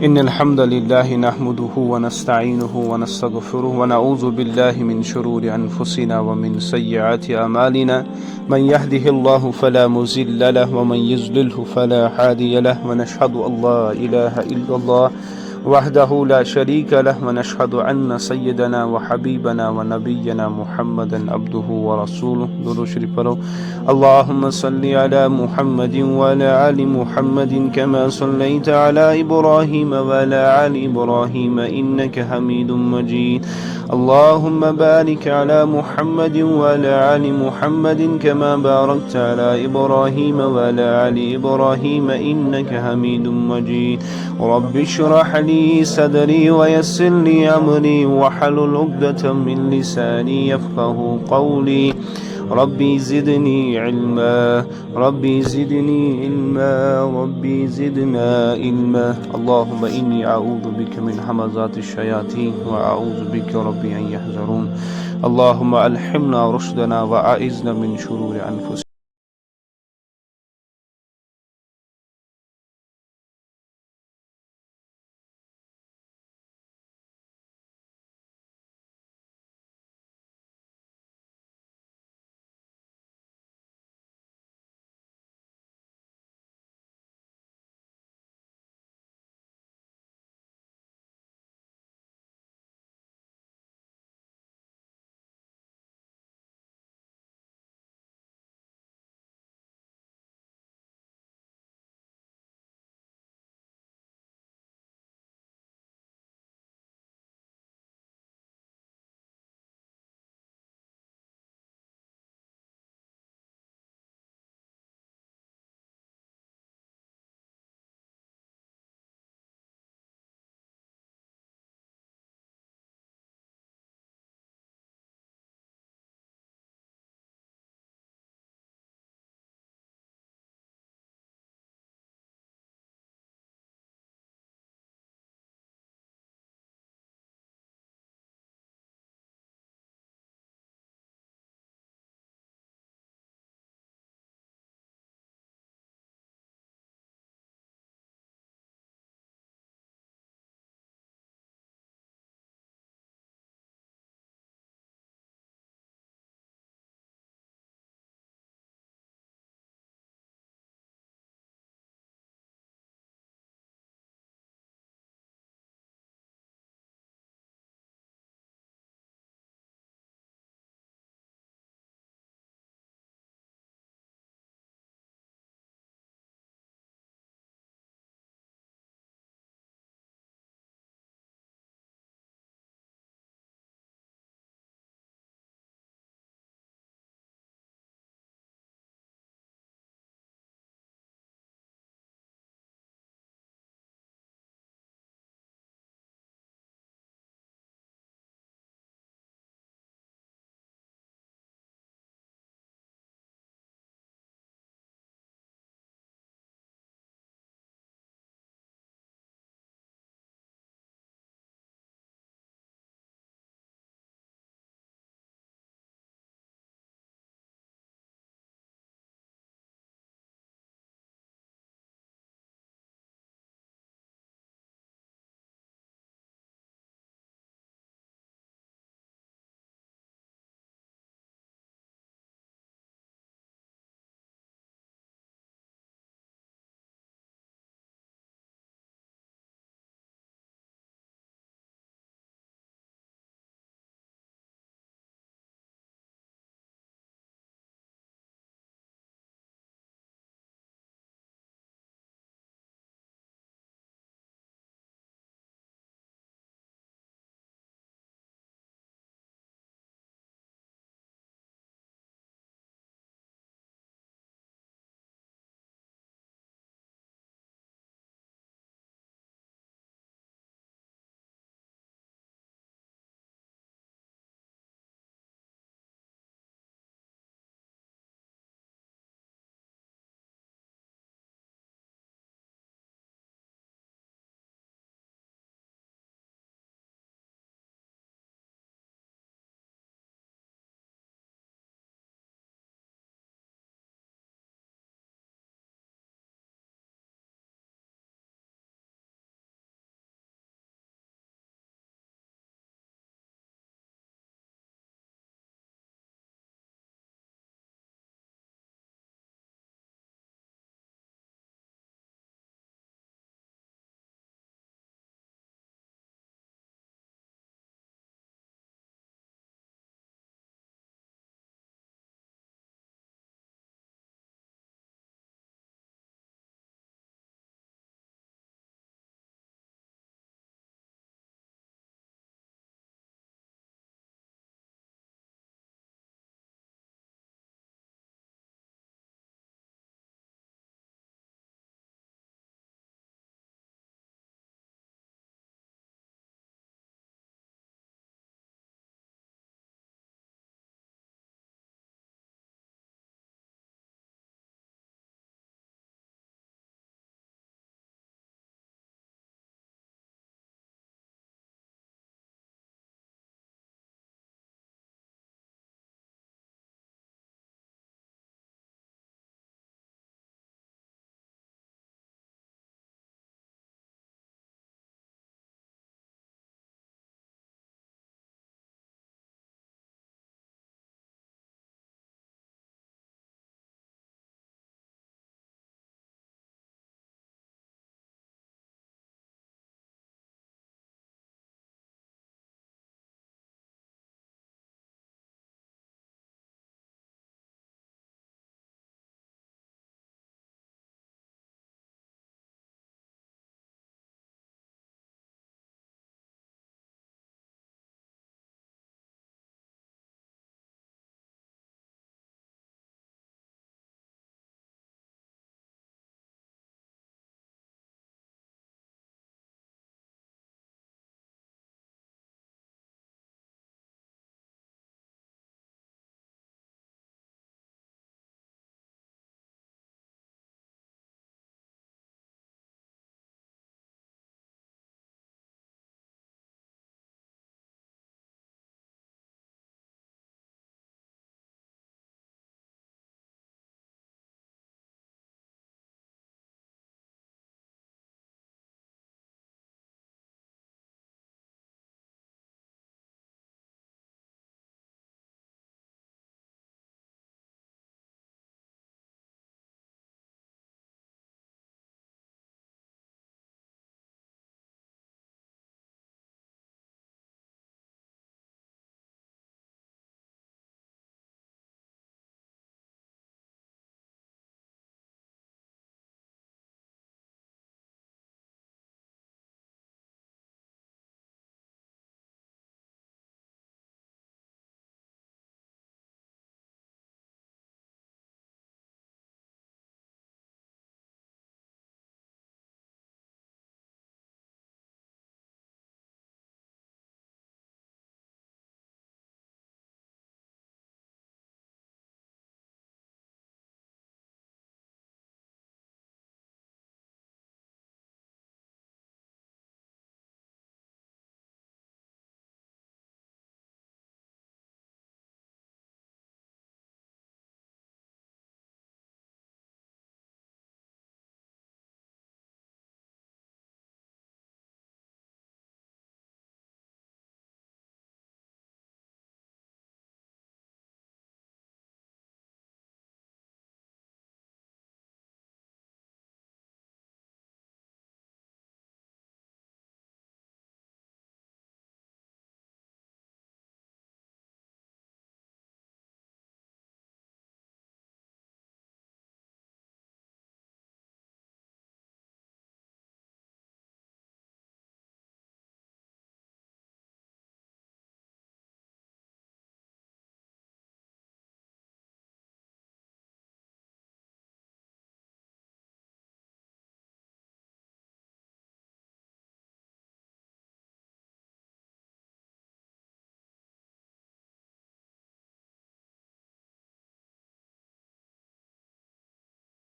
इन्नल हम्दलिल्लाहि नहमदुहु व नस्तईनुहु व नस्तगफिरुहु व नऊज़ु बिल्लाहि मिन शुरूरि अनफुसिना व मिन सय्यिआति अमालिना मन यहदिहिल्लाहु फला मुज़िल्ल लहु व मन युज़्लिल्हु फला हादिय लहु व नशहदु अल्ला इलाहा इल्लल्लाह वहदहु ला शरीक लहु व नशहदु अन्न सय्यदना व हबीबना व नबिय्यना मुहम्मदन अब्दुहु व रसूलुहु। दुरूद शरीफ पढ़ो। अल्लाहुम्मा सल्लि अला मुहम्मदिन व अला आलि मुहम्मदिन कमा सल्लैता अला इब्राहीम व अला आलि इब्राहीम इन्नका हमीदुम मजीद। अल्लाहुम्मा बारिक अला मुहम्मदिन व अला आलि मुहम्मदिन कमा बारकता अला इब्राहीम व अला आलि इब्राहीम इन्नका हमीदुम मजीद। रब्बि इश्रह ली सदरी व यस्सिर ली अमरी वहलुल उक़दतम मिन लिसानी यफ़क़हू क़ौली। रब्बी ज़िदनी इल्मा, रब्बी ज़िदनी इल्मा, रब्बी ज़िदना इल्मा। अल्लाहुम्मा इन्नी अऊज़ु बिका मिन हमज़ातिश शयातीन व अऊज़ु बिका रब्बी अन यहज़ुरून। अल्लाहुम्मा अल्हिमना रुश्दना व अइज़ना मिन शुरूरि अनफुसिना।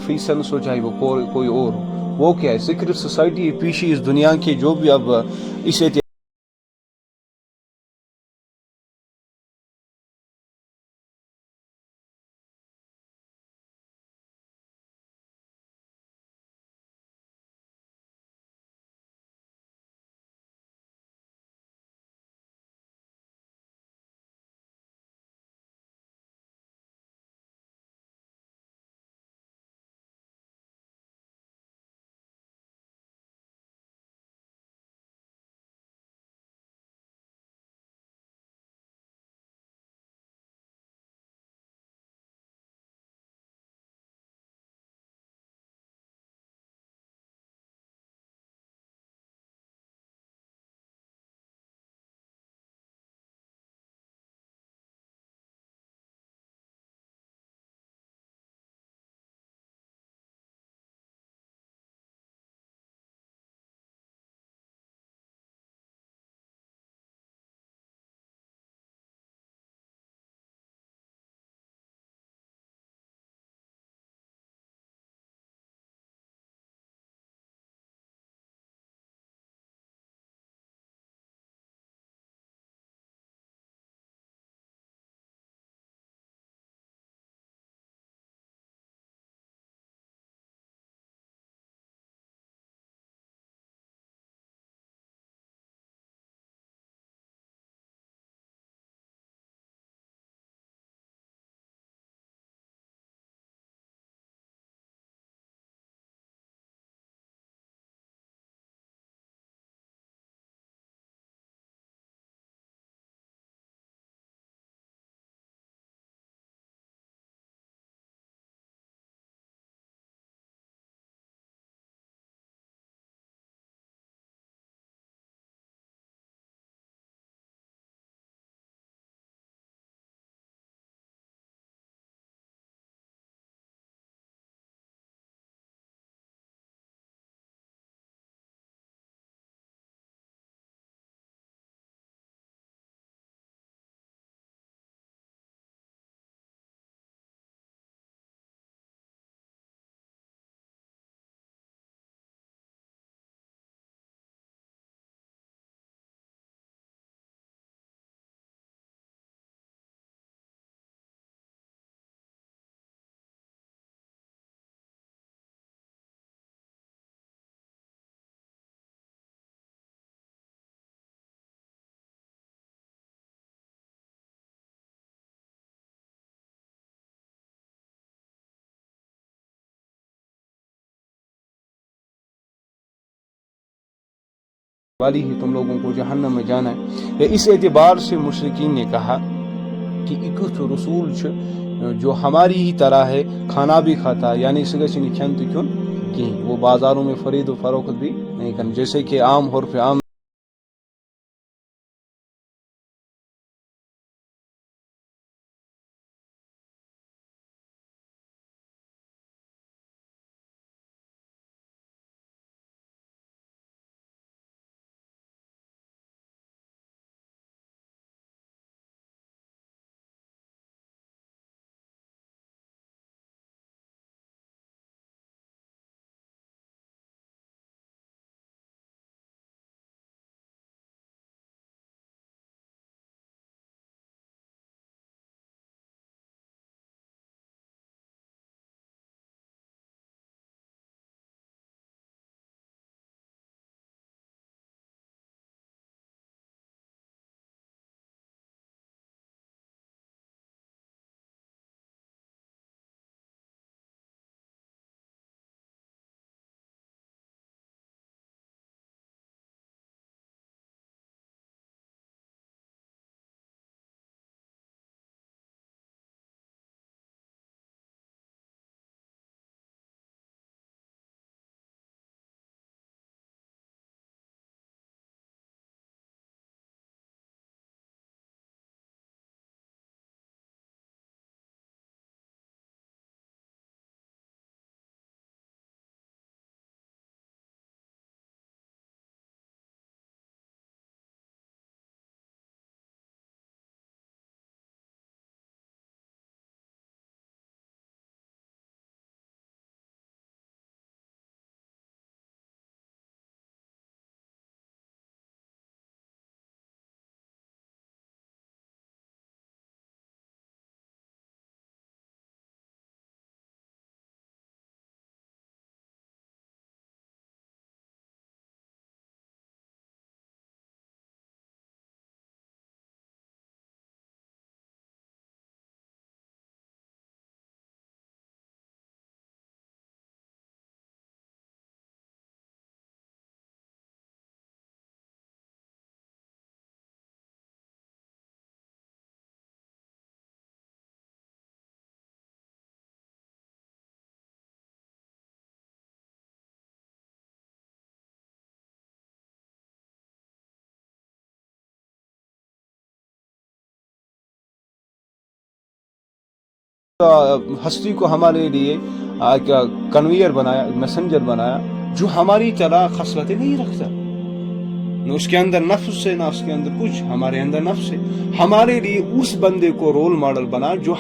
फ्रीसेंस हो चाहे वो कोई और हो, वो क्या है, सीक्रेट सोसाइटी पीछे इस दुनिया के जो भी अब इस वाली ही तुम लोगों को जहन्नम में जाना है। इस एतबार से मुशरिकीन ने कहा कि एक रसूल जो हमारी ही तरह है, खाना भी खाता, यानी इसका खन तो क्यों कि वो बाजारों में खरीद व फरोख्त भी नहीं करना, जैसे कि आम हर्फ आम हस्ती को हमारे लिए कन्वीयर बनाया, मैसेंजर बनाया, जो हमारी तरह खसलतें नहीं रखता। न उसके अंदर नफ्स है, ना उसके अंदर कुछ, हमारे अंदर नफ्स है। हमारे लिए उस बंदे को रोल मॉडल बना जो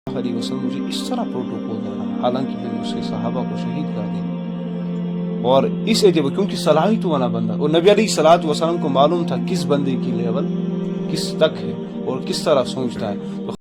वसल्लम मुझे इस तरह प्रोटोकॉल दे रहा है, हालांकि मैंने उसके सहाबा को शहीद कर दिया। और इस एजब क्योंकि सलाहियत वाला बंदा, और नबी अलैहिस्सलातु वसल्लम को मालूम था किस बंदे की लेवल किस तक है और किस तरह सोचता है। तो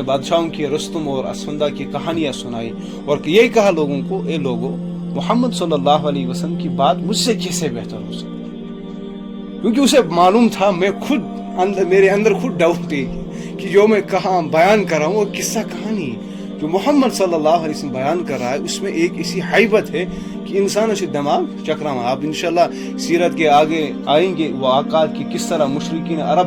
बादशाहों की रुस्तुम और असफंदा की कहानियां सुनाई और यही कहा लोगों को, ए लोगों, मोहम्मद सल्लल्लाहु अलैहि वसल्लम की बात मुझसे कैसे बेहतर हो सकती, क्योंकि उसे मालूम था, मैं खुद मेरे अंदर खुद डाउट है कि जो मैं कहा बयान कर रहा हूँ वो किस्सा कहानी है। जो मोहम्मद सल्लल्लाहु अलैहि वसल्लम बयान कर रहा है उसमें एक ऐसी हैबत है कि इंसान से दिमाग चकराना। आप इंशाल्लाह सीरत के आगे आएंगे वो आका की किस तरह मुशरिकीन अरब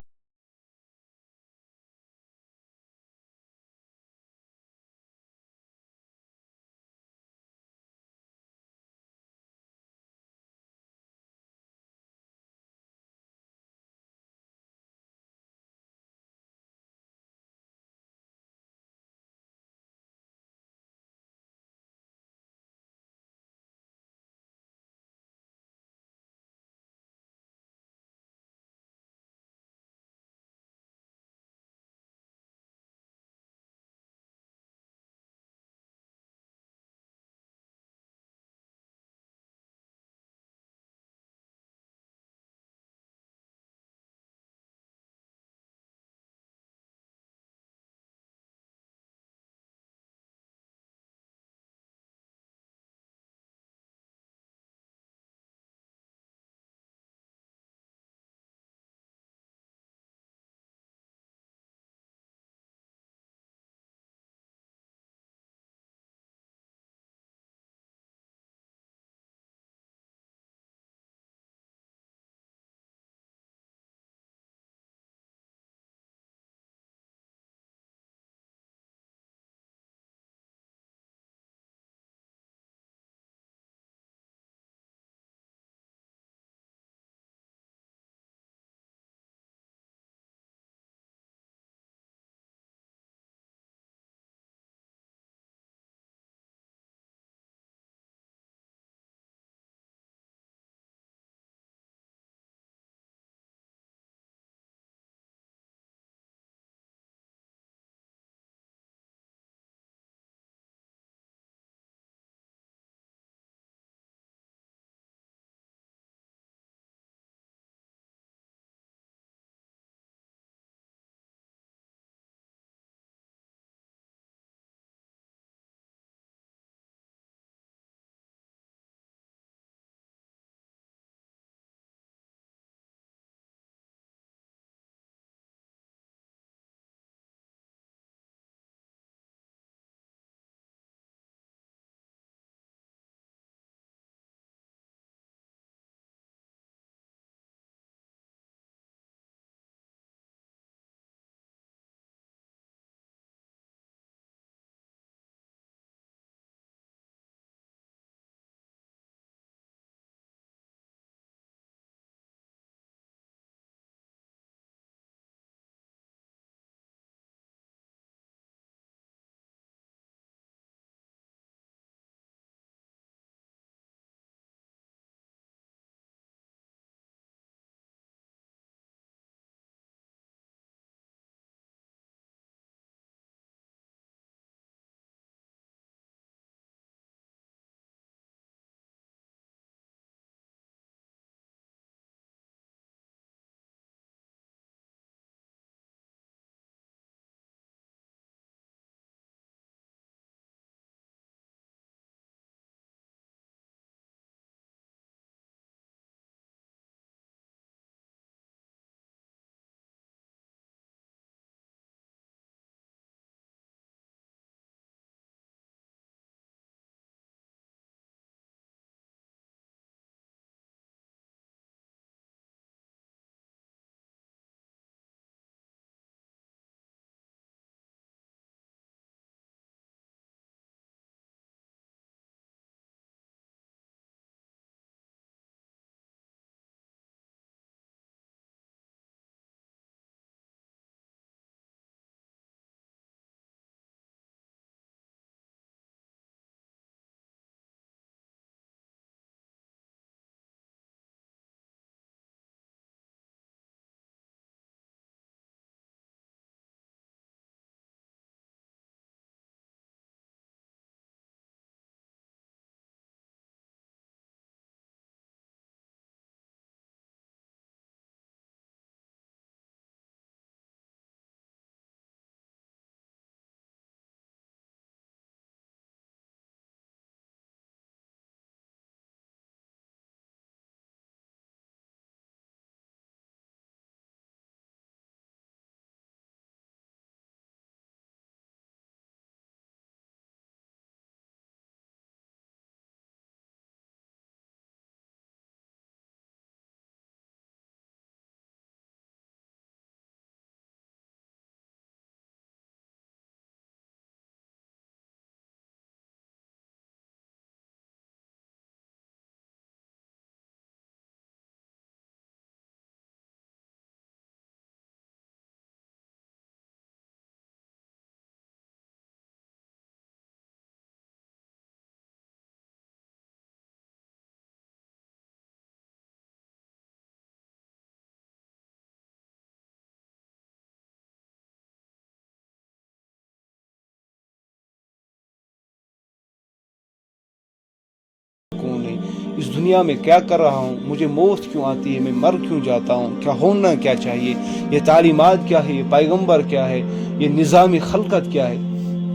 इस दुनिया में क्या कर रहा हूँ, मुझे मौत क्यों आती है, मैं मर क्यों जाता हूँ, क्या होना क्या चाहिए, ये तालीमात क्या है, ये पैगम्बर क्या है, ये निज़ाम खलकत क्या है।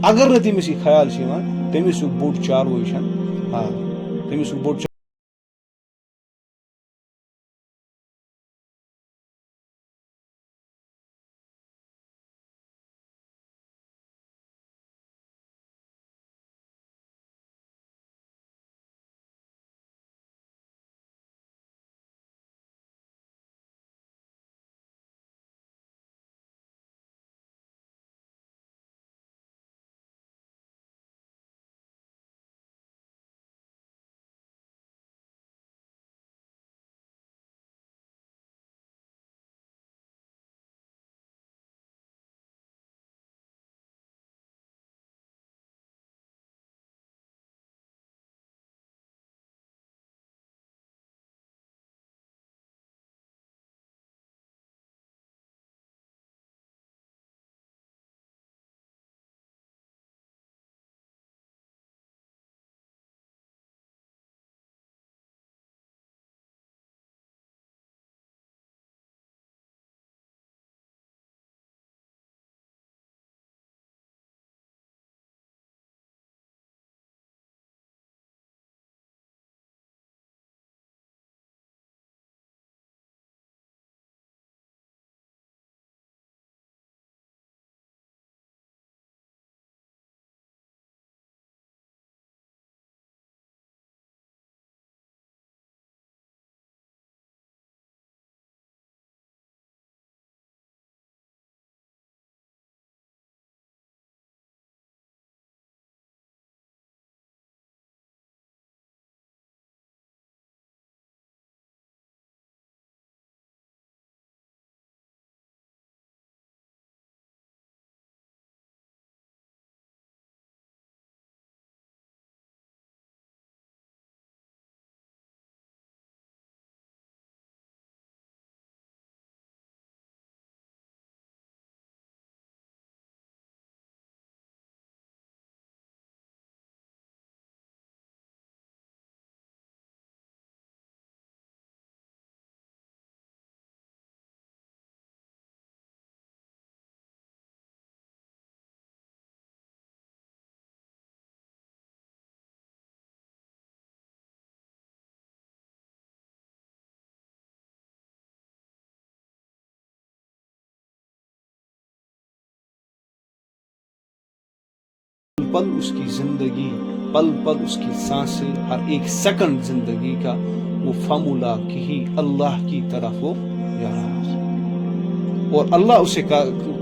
अगर न तमिस ख्याल तमिस बोड़ चार वो हाँ तमिस बोड़ पल उसकी जिंदगी, पल पल उसकी सांसें, हर एक सेकंड जिंदगी का वो फार्मूला की ही अल्लाह की तरफ वो जा रहा है। और अल्लाह उसे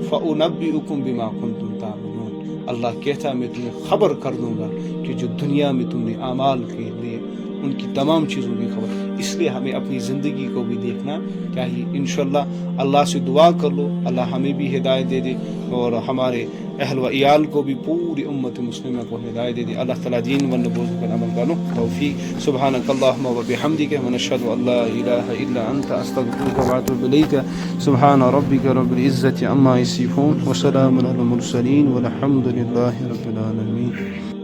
फ़उनब्बिउकुम बिमा कुंतुम तामलून, अल्लाह कहता मैं तुम्हें खबर कर दूंगा कि जो दुनिया में तुमने अमाल के लिए उनकी तमाम चीज़ों की खबर। इसलिए हमें अपनी ज़िंदगी को भी देखना चाहिए। इंशाअल्लाह अल्लाह से दुआ कर लो, अल्लाह हमें भी हिदायत दे दे और हमारे अहल व इयाल को भी, पूरी उम्मत मुस्लिमा को हिदायत दे दे। अल्लाह ताला दीन व नबूवत पर अमल करने की तौफीक। सुब्हानकल्लाहुम्मा व बिहम्दिका व नशहदु अल्ला इलाहा इल्ला अंता अस्तगफिरुका व अतूबु इलैका। सुब्हान रब्बिका रब्बिल इज्जति अम्मा यसिफून व सलामुन अलल मुरसलीन वल्हम्दुलिल्लाहि रब्बिल आलमीन।